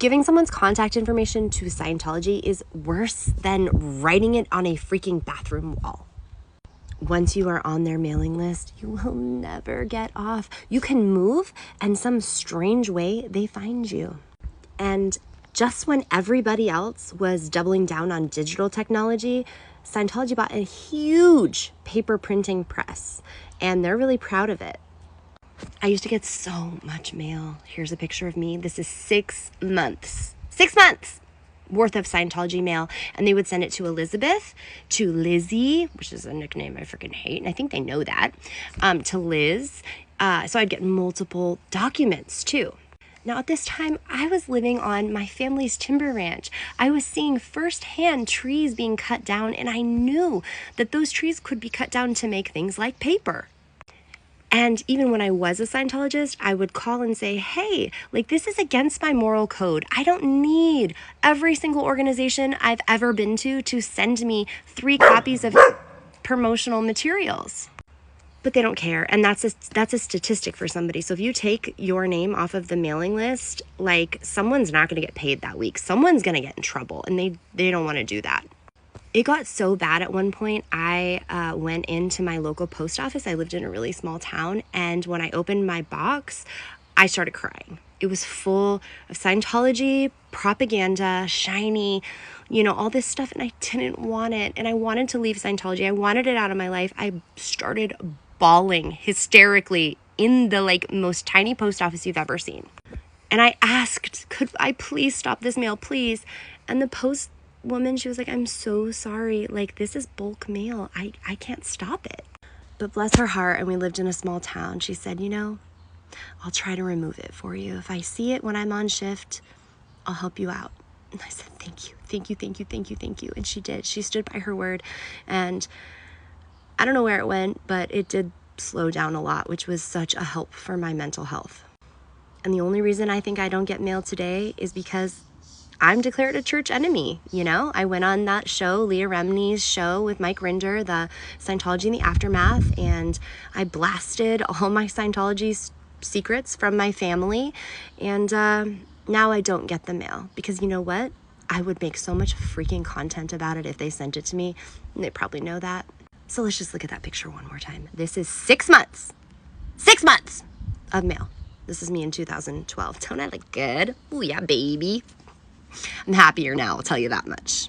Giving someone's contact information to Scientology is worse than writing it on a freaking bathroom wall. Once you are on their mailing list, you will never get off. You can move, and some strange way they find you. And just when everybody else was doubling down on digital technology, Scientology bought a huge paper printing press, and they're really proud of it. I used to get so much mail. Here's a picture of me. This is 6 months. 6 months worth of Scientology mail. And they would send it to Elizabeth, to Lizzie, which is a nickname I freaking hate, and I think they know that, to Liz. So I'd get multiple documents too. Now at this time, I was living on my family's timber ranch. I was seeing firsthand trees being cut down, and I knew that those trees could be cut down to make things like paper. And even when I was a Scientologist, I would call and say, hey, like, this is against my moral code. I don't need every single organization I've ever been to send me 3 copies of promotional materials. But they don't care, and that's a statistic for somebody. So if you take your name off of the mailing list, like, someone's not going to get paid that week. Someone's going to get in trouble, and they don't want to do that. It got so bad at one point, I went into my local post office. I lived in a really small town, and when I opened my box, I started crying. It was full of Scientology, propaganda, shiny, all this stuff, and I didn't want it, and I wanted to leave Scientology. I wanted it out of my life. I started bawling hysterically in the most tiny post office you've ever seen. And I asked, could I please stop this mail, please? And the post woman, she was like, I'm so sorry. This is bulk mail. I can't stop it. But bless her heart, and we lived in a small town. She said, I'll try to remove it for you. If I see it when I'm on shift, I'll help you out. And I said, thank you, thank you, thank you, thank you, thank you. And she did. She stood by her word. And I don't know where it went, but it did slow down a lot, which was such a help for my mental health. And the only reason I think I don't get mail today is because I'm declared a church enemy. I went on that show, Leah Remini's show with Mike Rinder, the Scientology in the Aftermath, and I blasted all my Scientology secrets from my family. And now I don't get the mail because you know what? I would make so much freaking content about it if they sent it to me. And they probably know that. So let's just look at that picture one more time. This is 6 months. 6 months of mail. This is me in 2012. Don't I look good? Oh yeah, baby. I'm happier now, I'll tell you that much.